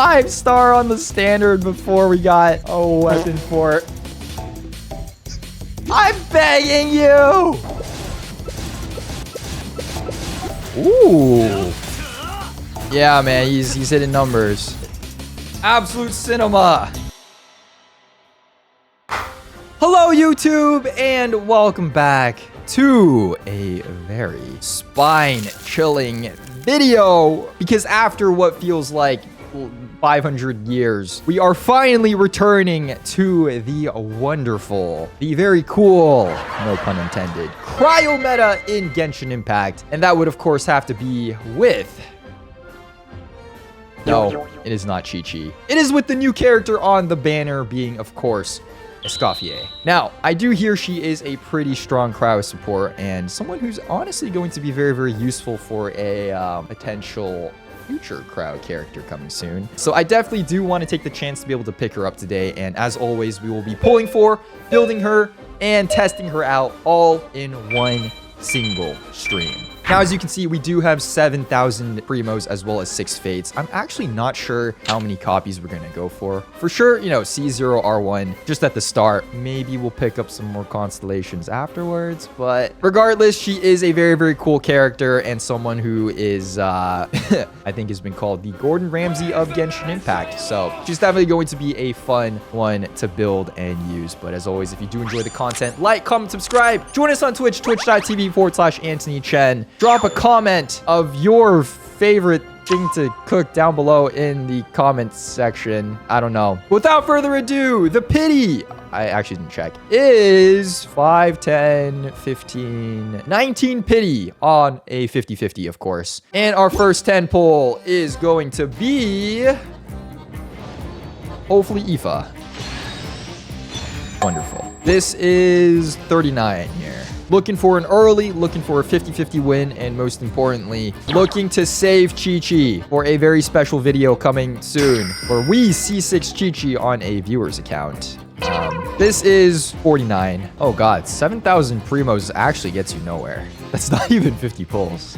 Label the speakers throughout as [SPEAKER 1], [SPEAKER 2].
[SPEAKER 1] 5-star on the standard before we got a weapon for it. I'm begging you. Ooh. Yeah, man, he's hitting numbers. Absolute cinema. Hello, YouTube, and welcome back to a very spine-chilling video. Because after what feels like 500 years, we are finally returning to the wonderful, the very cool, no pun intended, cryo meta in Genshin Impact. And that would, of course, have to be with... No, it is not Chi-Chi. It is with the new character on the banner being, of course, Escoffier. Now, I do hear she is a pretty strong cryo support and someone who's honestly going to be very, very useful for a potential future crowd character coming soon. So I definitely do want to take the chance to be able to pick her up today. And as always, we will be pulling for, building her, and testing her out all in one single stream. Now, as you can see, we do have 7,000 primos as well as 6 fates. I'm actually not sure how many copies we're going to go for. For sure, you know, C0, R1, just at the start. Maybe we'll pick up some more constellations afterwards. But regardless, she is a very, very cool character and someone who is, I think has been called the Gordon Ramsay of Genshin Impact. So she's definitely going to be a fun one to build and use. But as always, if you do enjoy the content, like, comment, subscribe. Join us on Twitch, twitch.tv/antonychenn. Drop a comment of your favorite thing to cook down below in the comments section. I don't know. Without further ado, the pity, I actually didn't check, is 5, 10, 15, 19 pity on a 50-50, of course. And our first 10 pull is going to be... hopefully Aoife. Wonderful. This is 39 here. Looking for an early, looking for a 50-50 win, and most importantly, looking to save Chi-Chi for a very special video coming soon, where we C6 Chi-Chi on a viewer's account. This is 49. Oh god, 7,000 primos actually gets you nowhere. That's not even 50 pulls.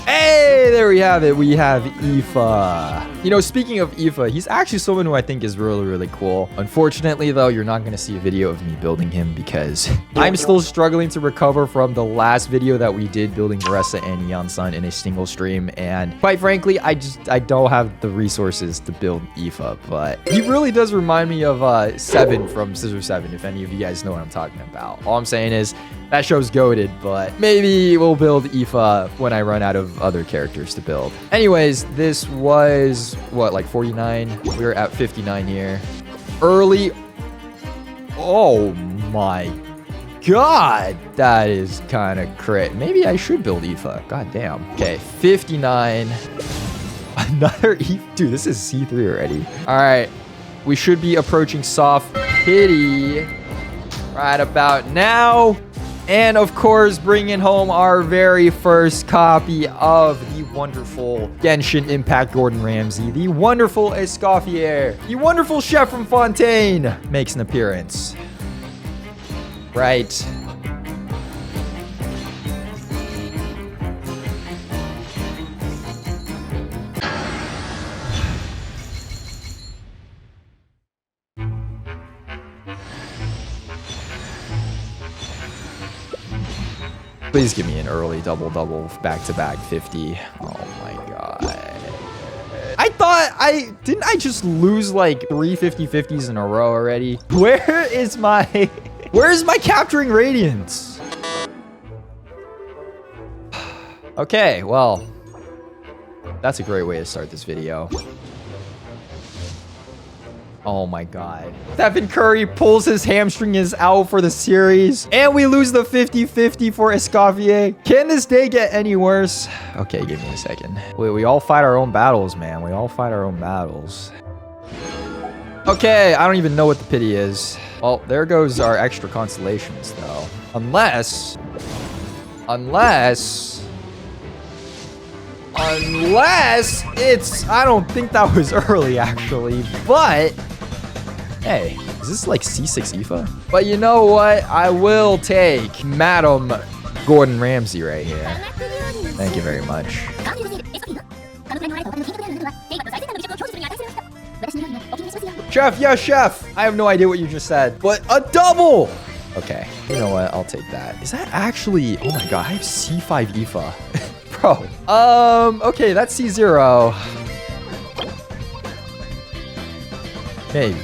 [SPEAKER 1] Hey, there we have it. We have Aoife. You know, speaking of Aoife, he's actually someone who I think is really, really cool. Unfortunately, though, you're not going to see a video of me building him because I'm still struggling to recover from the last video that we did building Marissa and Neon Sun in a single stream. And quite frankly, I don't have the resources to build Aoife. But he really does remind me of 7 from Scissor 7, if any of you guys know what I'm talking about. All I'm saying is that show's goated, but maybe we'll build Aoife when I run out of other characters to build. Anyways, this was, what, like 49? We're at 59 here. Early. Oh my god. That is kind of crazy. Maybe I should build Aoife. God damn. Okay, 59. Another Aoife. Dude, this is C3 already. All right. We should be approaching soft pity right about now. And of course, bringing home our very first copy of the wonderful Genshin Impact Gordon Ramsay, the wonderful Escoffier, the wonderful chef from Fontaine makes an appearance. Right. Please give me an early double-double back-to-back 50. Oh my god. Didn't I just lose like 3 50-50s in a row already? Where's my capturing radiance? Okay, well, that's a great way to start this video. Oh my god. Stephen Curry pulls his hamstring is out for the series. And we lose the 50-50 for Escoffier. Can this day get any worse? Okay, give me a second. We all fight our own battles, man. We all fight our own battles. Okay, I don't even know what the pity is. Well, there goes our extra constellations, though. Unless it's... I don't think that was early, actually. But... hey, is this like C6 Aoife? But you know what? I will take Madam Gordon Ramsay right here. Thank you very much. Chef, yes, chef. I have no idea what you just said, but a double. Okay, you know what? I'll take that. Is that actually... Oh my god, I have C5 IFA. Bro. Okay, that's C0. Maybe.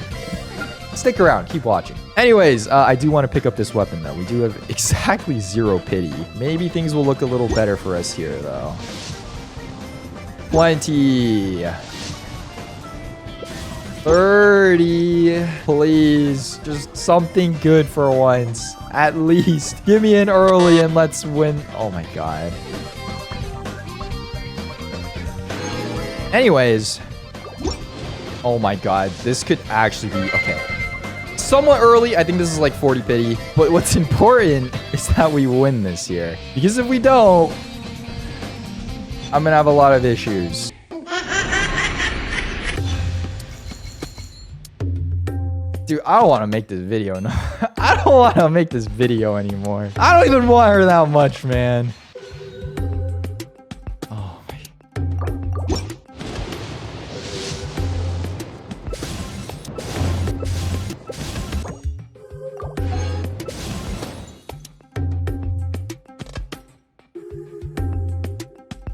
[SPEAKER 1] Stick around. Keep watching. Anyways, I do want to pick up this weapon, though. We do have exactly 0 pity. Maybe things will look a little better for us here, though. 20. 30. Please. Just something good for once. At least. Give me an early and let's win. Oh, my God. Anyways. Oh, my God. This could actually be... Okay. Somewhat early. I think this is like 40 pity. But what's important is that we win this year. Because if we don't, I'm going to have a lot of issues. Dude, I don't want to make this video. No, I don't want to make this video anymore. I don't even want her that much, man. Oh, my.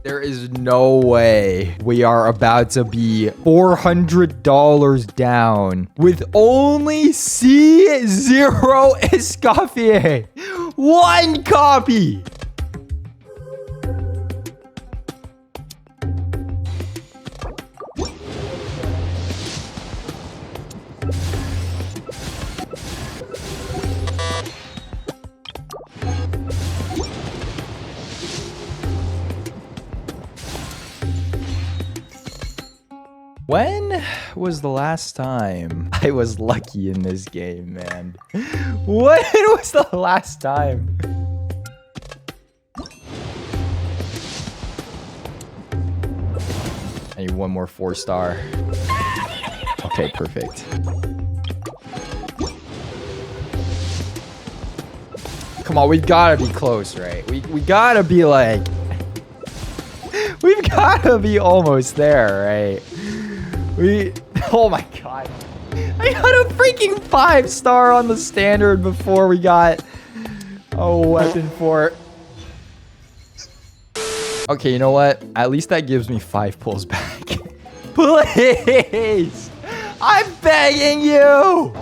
[SPEAKER 1] There is no way we are about to be $400 down with only C0 Escoffier. 1 copy. When was the last time I was lucky in this game, man? When was the last time? I need one more 4-star. Okay, perfect. Come on, we've got to be close, right? We got to be like... We've got to be almost there, right? Oh my god. I got a freaking 5-star on the standard before we got a weapon for it. Okay, you know what? At least that gives me 5 pulls back. Please! I'm begging you!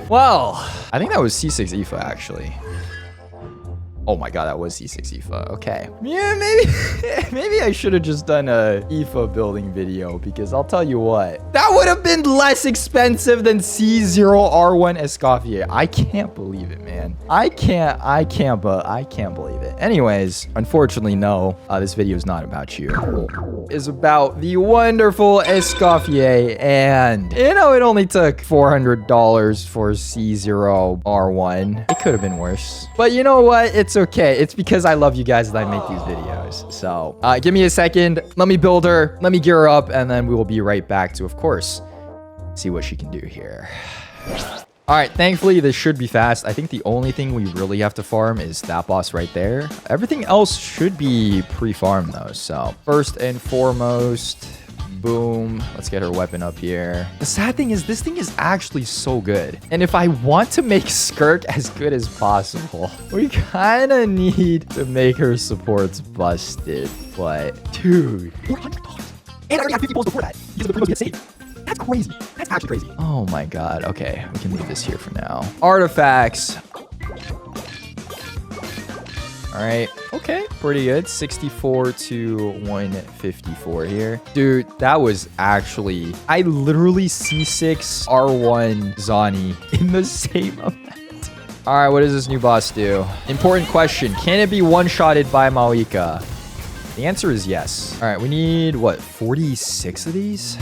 [SPEAKER 1] Well, I think that was C6 IFA, actually. Oh my god, that was C6 IFA. Okay. Yeah, maybe I should have just done a IFA building video, because I'll tell you what. That would have been less expensive than C0R1 Escoffier. I can't believe it, man. I can't believe it. Anyways, unfortunately, no. This video is not about you. It's about the wonderful Escoffier, and you know, it only took $400 for C0R1. It could have been worse. But you know what? It's okay. It's because I love you guys that I make these videos. So give me a second. Let me build her. Let me gear her up, and then we will be right back to, of course, see what she can do here. All right, thankfully, this should be fast. I think the only thing we really have to farm is that boss right there. Everything else should be pre-farmed, though. So first and foremost, boom. Let's get her weapon up here. The sad thing is, this thing is actually so good. And if I want to make Skirk as good as possible, we kind of need to make her supports busted. But, dude. $400. And I already have 50 pulls before that, because of the promos get saved. That's crazy. That's actually crazy. Oh my god. Okay, we can leave this here for now. Artifacts. All right. Okay, pretty good. 64 to 154 here. Dude, that was actually... I literally C6 R1 Zani in the same amount. All right, what does this new boss do? Important question. Can it be one-shotted by Maoika? The answer is yes. All right, we need, what, 46 of these?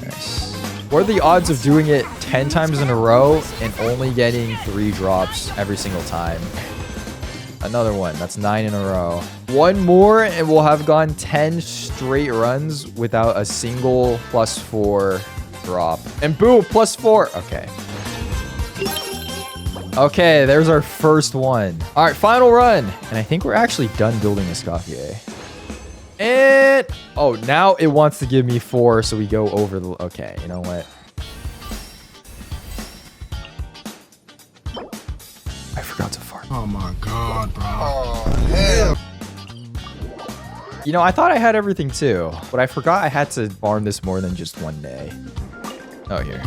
[SPEAKER 1] Nice. What are the odds of doing it 10 times in a row and only getting 3 drops every single time? Another one. That's 9 in a row. One more and we'll have gone 10 straight runs without a single +4 drop. And boom, +4. Okay. Okay, there's our first one. All right, final run. And I think we're actually done building Escoffier. And, oh, now it wants to give me 4, so we go over the, okay, you know what? I forgot to farm.
[SPEAKER 2] Oh my God, bro. Oh, hell.
[SPEAKER 1] You know, I thought I had everything too, but I forgot I had to farm this more than just one day. Oh, here.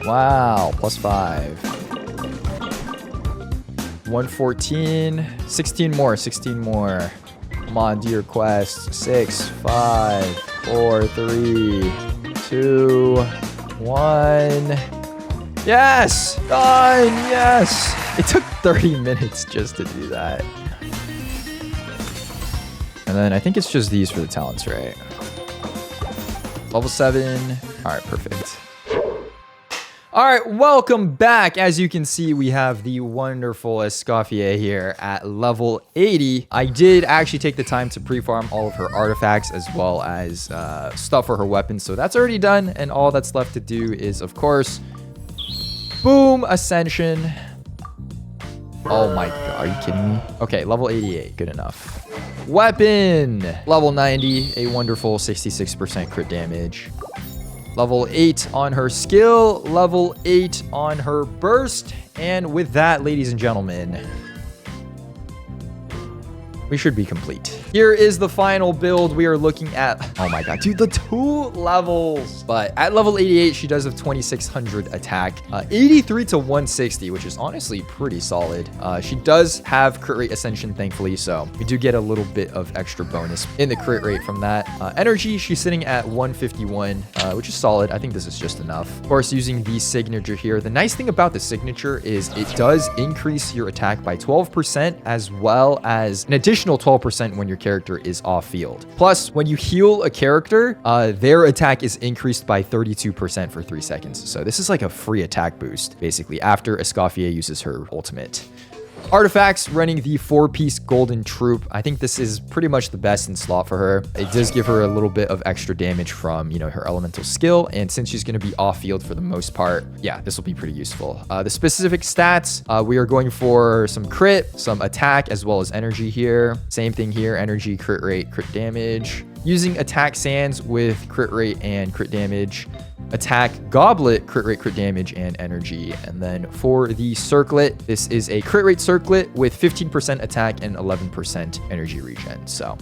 [SPEAKER 1] Wow, +5. 114. 16 more, 16 more. Come on, do your quest. 6, 5, 4, 3, 2, 1. Yes! Done! Yes! It took 30 minutes just to do that. And then I think it's just these for the talents, right? Level 7. All right, perfect. All right, welcome back. As you can see, we have the wonderful Escoffier here at level 80. I did actually take the time to pre-farm all of her artifacts as well as stuff for her weapons. So that's already done. And all that's left to do is, of course, boom, Ascension. Oh my God, are you kidding me? Okay, level 88, good enough. Weapon, level 90, a wonderful 66% crit damage. Level 8 on her skill, level 8 on her burst. And with that, ladies and gentlemen, we should be complete. Here is the final build. We are looking at, oh my God, dude, the 2 levels. But at level 88, she does have 2600 attack, 83 to 160, which is honestly pretty solid. She does have crit rate ascension, thankfully, so we do get a little bit of extra bonus in the crit rate from that. Energy, she's sitting at 151, which is solid. I think this is just enough. Of course, using the signature here. The nice thing about the signature is it does increase your attack by 12%, as well as an additional 12% when your character is off field. Plus, when you heal a character, their attack is increased by 32% for 3 seconds. So this is like a free attack boost, basically, after Escoffier uses her ultimate. Artifacts, running the 4-piece golden troop. I think this is pretty much the best in slot for her. It does give her a little bit of extra damage from, you know, her elemental skill. And since she's going to be off field for the most part, yeah, this will be pretty useful. The specific stats, we are going for some crit, some attack, as well as energy here. Same thing here, energy, crit rate, crit damage. Using attack sands with crit rate and crit damage. Attack goblet, crit rate, crit damage, and energy. And then for the circlet, this is a crit rate circlet with 15% attack and 11% energy regen. So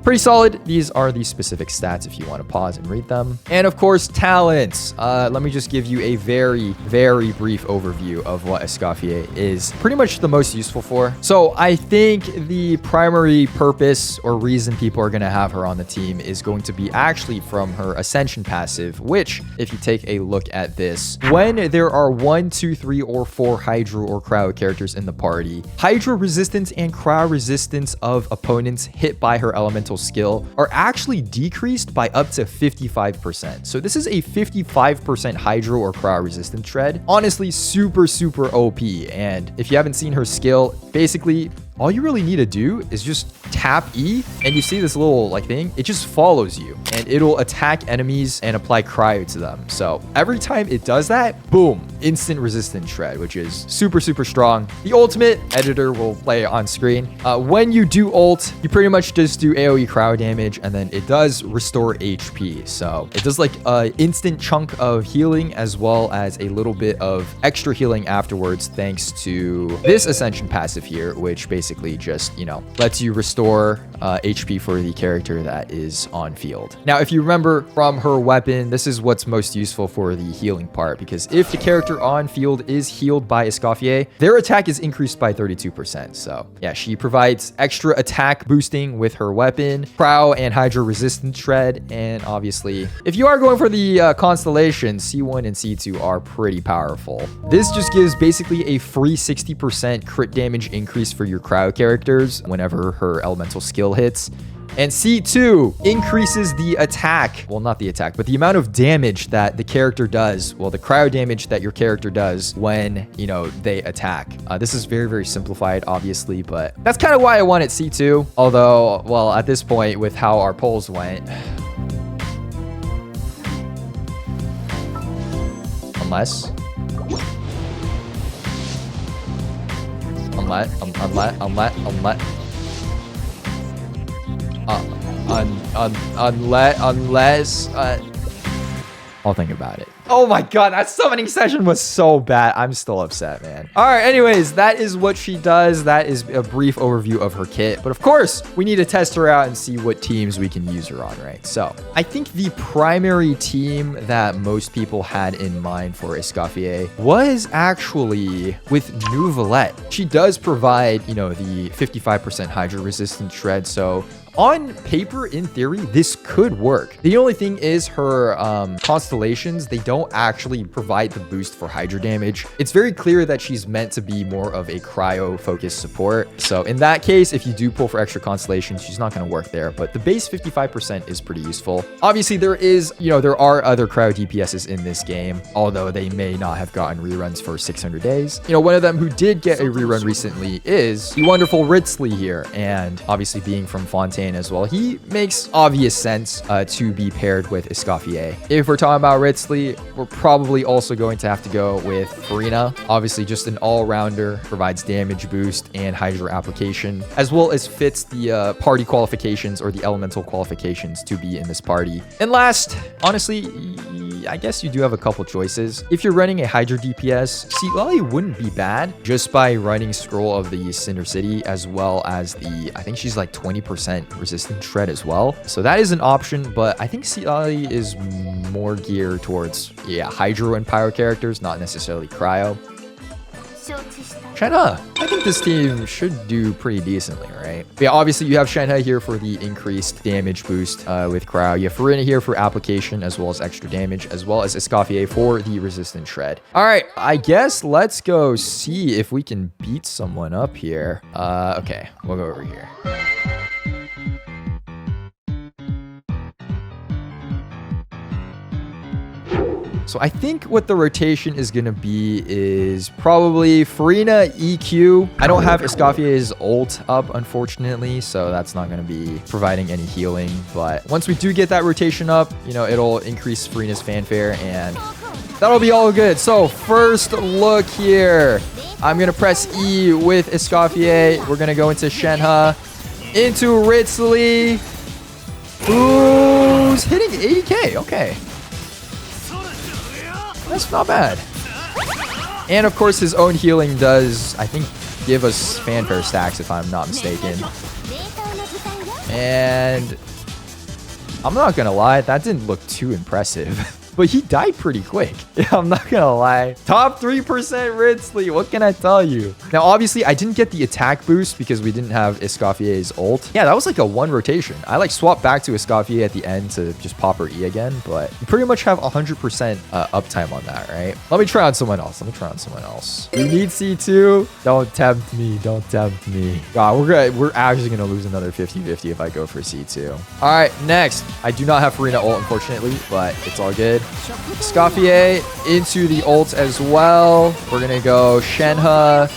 [SPEAKER 1] pretty solid. These are the specific stats if you want to pause and read them. And of course, talents. Let me just give you a very, very brief overview of what Escoffier is pretty much the most useful for. So I think the primary purpose or reason people are going to have her on the team is going to be actually from her Ascension passive, which if you take a look at this, when there are 1, 2, 3, or 4 Hydro or Cryo characters in the party, Hydro resistance and Cryo resistance of opponents hit by her elemental skill are actually decreased by up to 55%. So this is a 55% Hydro or Cryo resistance shred. Honestly, super, super OP. And if you haven't seen her skill, basically all you really need to do is just tap E, and you see this little like thing, it just follows you and it'll attack enemies and apply cryo to them. So every time it does that, boom, instant resistance shred, which is super, super strong. The ultimate editor will play on screen. When you do ult, you pretty much just do AoE cryo damage, and then it does restore HP. So it does like an instant chunk of healing as well as a little bit of extra healing afterwards, thanks to this Ascension passive here, which basically basically just, you know, lets you restore HP for the character that is on field. Now, if you remember from her weapon, this is what's most useful for the healing part, because if the character on field is healed by Escoffier, their attack is increased by 32%. So yeah, she provides extra attack boosting with her weapon, Prow and Hydra resistant shred, and obviously, if you are going for the constellation, C1 and C2 are pretty powerful. This just gives basically a free 60% crit damage increase for your cryo characters whenever her elemental skill hits. And C2 increases the attack. Well, not the attack, but the amount of damage that the character does. Well, the cryo damage that your character does when, you know, they attack. This is very, very simplified, obviously, but that's kind of why I wanted C2. Although, well, at this point, with how our polls went, unless I'll think about it. Oh my god, that summoning session was so bad. I'm still upset, man. All right, anyways, that is what she does. That is a brief overview of her kit. But of course, we need to test her out and see what teams we can use her on, right? So I think the primary team that most people had in mind for Escoffier was actually with Nouvellette. She does provide, you know, the 55% Hydra resistant shred. So on paper, in theory, this could work. The only thing is her constellations, they don't actually provide the boost for Hydra damage. It's very clear that she's meant to be more of a cryo-focused support. So in that case, if you do pull for extra constellations, she's not going to work there. But the base 55% is pretty useful. Obviously, there is, you know, there are other cryo DPSs in this game, although they may not have gotten reruns for 600 days. You know, one of them who did get a rerun recently is the wonderful Ritzley here. And obviously being from Fontaine as well, he makes obvious sense to be paired with Escoffier. If we're talking about Ritzley, we're probably also going to have to go with Farina. Obviously just an all-rounder, provides damage boost and Hydra application, as well as fits the party qualifications or the elemental qualifications to be in this party. And last, honestly, I guess you do have a couple choices. If you're running a Hydra DPS, Seatlali wouldn't be bad just by running Scroll of the Cinder City, as well as the, I think she's like 20% resistant shred as well. So that is an option, but I think Seatlali is more geared towards, yeah, Hydro and Pyro characters, not necessarily Cryo. Shenhe, I think this team should do pretty decently, right? But yeah, obviously you have Shenhe here for the increased damage boost with Cryo. You have Farina here for application as well as extra damage, as well as Escoffier for the resistant shred. All right, I guess let's go see if we can beat someone up here. Okay, we'll go over here. So I think what the rotation is going to be is probably Farina EQ. I don't have Escoffier's ult up, unfortunately, so that's not going to be providing any healing. But once we do get that rotation up, you know, it'll increase Farina's fanfare and that'll be all good. So first look here. I'm going to press E with Escoffier. We're going to go into Shenhe, into Ritzley, who's hitting 80k. Okay. That's not bad. And of course, his own healing does, I think, give us fanfare stacks, if I'm not mistaken. And I'm not gonna lie, that didn't look too impressive. But he died pretty quick. Yeah, I'm not gonna lie. Top 3% Ritzley. What can I tell you? Now, obviously, I didn't get the attack boost because we didn't have Escoffier's ult. Yeah, that was like a 1 rotation. I like swapped back to Escoffier at the end to just pop her E again. But you pretty much have 100% uptime on that, right? Let me try on someone else. We need C2. Don't tempt me. Don't tempt me. God, we're actually gonna lose another 50-50 if I go for C2. All right, next. I do not have Farina ult, unfortunately, but it's all good. Escoffier into the ult as well. We're gonna go Shenhe,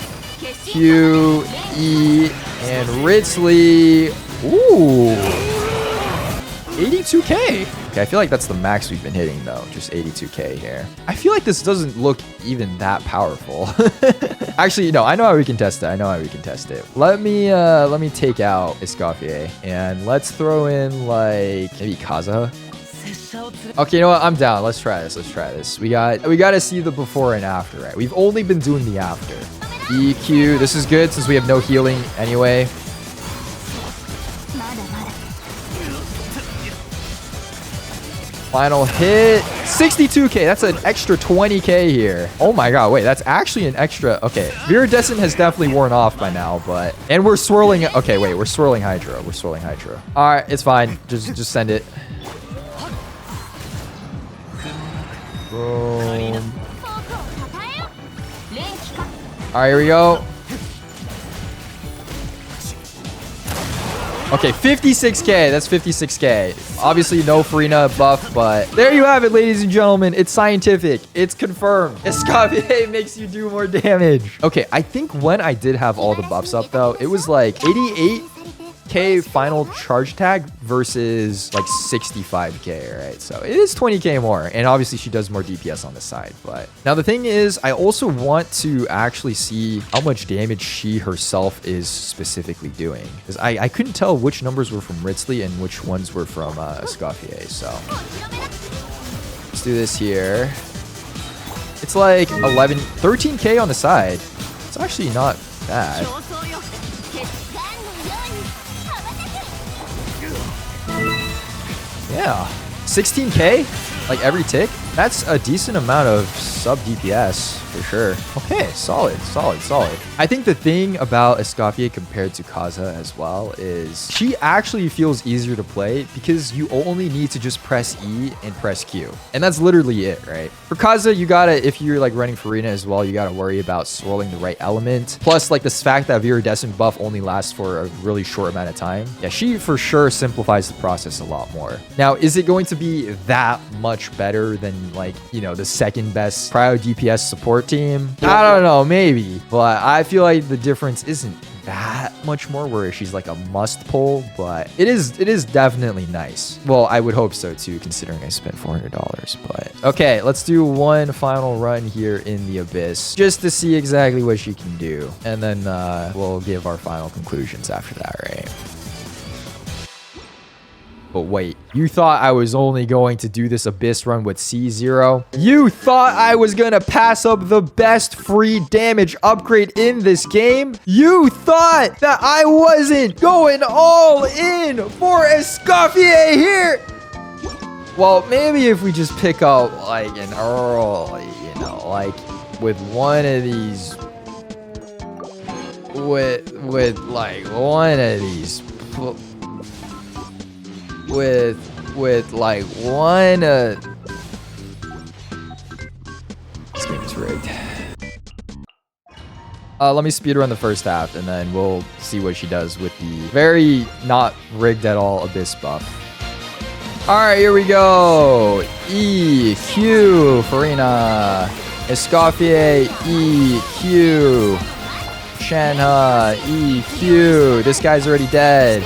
[SPEAKER 1] Q, E, and Ritzley. Ooh, 82k. Okay, I feel like that's the max we've been hitting though, just 82k here. I feel like this doesn't look even that powerful. Actually, no, I know how we can test it. Let me take out Escoffier and let's throw in like maybe Kaza. Okay, you know what? I'm down. Let's try this. We gotta see the before and after, right? We've only been doing the after. EQ. This is good since we have no healing anyway. Final hit. 62k. That's an extra 20k here. Oh my god. Wait, that's actually an extra. Okay. Viridescent has definitely worn off by now, but... And we're swirling... Okay, wait. We're swirling Hydra. We're swirling Hydra. All right. It's fine. Just send it. Boom. All right, here we go. Okay, 56k. That's 56k. Obviously, no Farina buff, but there you have it, ladies and gentlemen. It's scientific. It's confirmed. Escoffier makes you do more damage. Okay, I think when I did have all the buffs up, though, it was like 88k final charge tag versus like 65k, right? So it is 20k more, and obviously she does more DPS on the side. But now the thing is, I also want to actually see how much damage she herself is specifically doing, because I couldn't tell which numbers were from Ritzley and which ones were from Escoffier. So let's do this here. It's like 13k on the side. It's actually not bad. Yeah, 16k, like every tick. That's a decent amount of sub DPS for sure. Okay, solid. I think the thing about Escoffier compared to Kaza as well is she actually feels easier to play because you only need to just press E and press Q. And that's literally it, right? For Kaza, you gotta, if you're like running Farina as well, you gotta worry about swirling the right element. Plus, like this fact that Viridescent buff only lasts for a really short amount of time. Yeah, she for sure simplifies the process a lot more. Now, is it going to be that much better than like, you know, the second best cryo DPS support team? I don't know, maybe, but I feel like the difference isn't that much more where she's like a must pull, but it is definitely nice. Well, I would hope so too, considering I spent $400. But okay, let's do one final run here in the Abyss just to see exactly what she can do, and then we'll give our final conclusions after that, right? But wait, you thought I was only going to do this Abyss run with C0? You thought I was gonna pass up the best free damage upgrade in this game? You thought that I wasn't going all in for Escoffier here? Well, maybe if we just pick up like an early, you know, like with one of these, with like one of these, with like one this game is rigged. Let me speedrun the first half and then we'll see what she does with the very not rigged at all Abyss buff. All right, here we go. EQ Farina, Escoffier, EQ Shenhe, EQ. This guy's already dead.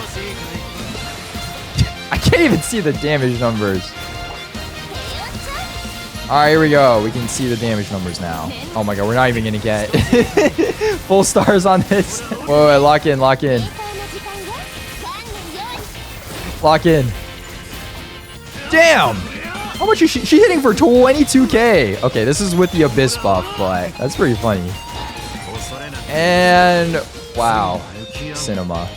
[SPEAKER 1] I can't even see the damage numbers. All right, here we go. We can see the damage numbers now. Oh my god, we're not even gonna get full stars on this. Whoa, lock in. Lock in. Damn! How much is she hitting for 22k? Okay, this is with the Abyss buff, but that's pretty funny. And wow, Cinema.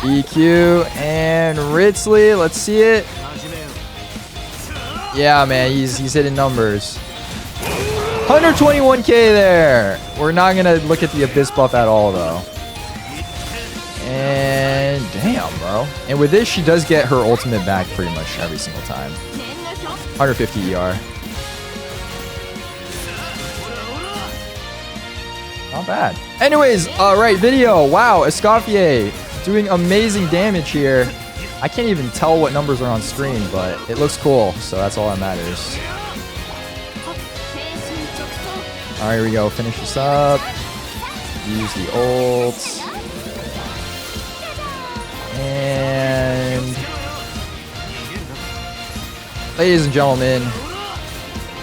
[SPEAKER 1] EQ and Ritzley. Let's see it. Yeah, man, he's hitting numbers. 121k there. We're not gonna look at the Abyss buff at all, though. And damn, bro. And with this, she does get her ultimate back pretty much every single time. 150 ER. Not bad. Anyways, right, video. Wow, Escoffier doing amazing damage here. I can't even tell what numbers are on screen, but it looks cool, so that's all that matters. All right, here we go. Finish this up. Use the ult. And ladies and gentlemen,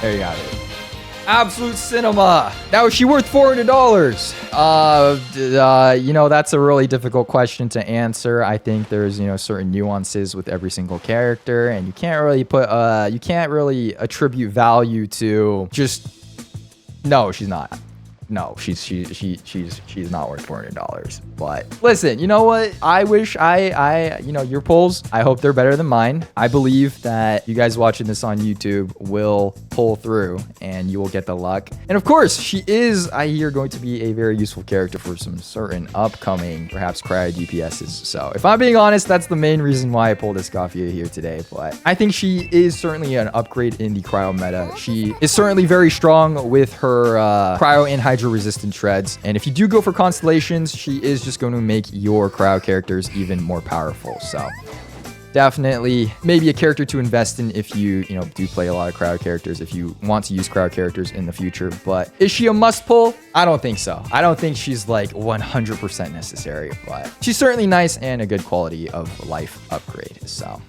[SPEAKER 1] there you got it. Absolute cinema. Now, is she worth $400? You know, that's a really difficult question to answer. I think there's, you know, certain nuances with every single character, and you can't really put, you can't really attribute value to just, no, she's not. no, she's not worth $400. But listen, you know what? I wish your pulls, I hope they're better than mine. I believe that you guys watching this on YouTube will pull through and you will get the luck. And of course, she is, I hear, going to be a very useful character for some certain upcoming, perhaps cryo DPSs. So if I'm being honest, that's the main reason why I pulled Escoffier here today. But I think she is certainly an upgrade in the cryo meta. She is certainly very strong with her cryo and hydro resistant treads. And if you do go for constellations, she is just going to make your cryo characters even more powerful. So definitely maybe a character to invest in if you do play a lot of crowd characters, if you want to use crowd characters in the future. But is she a must pull? I don't think so. I don't think she's like 100% necessary, but she's certainly nice and a good quality of life upgrade. So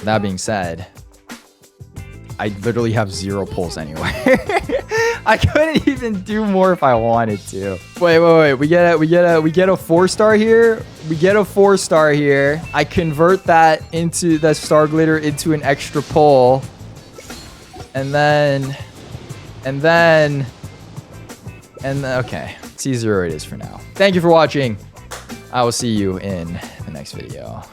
[SPEAKER 1] that being said, I literally have 0 pulls anyway. I couldn't even do more if I wanted to. Wait. We get a 4-star here. We get a 4-star here. I convert that into the star glitter into an extra pull. And then okay. C0 it is for now. Thank you for watching. I will see you in the next video.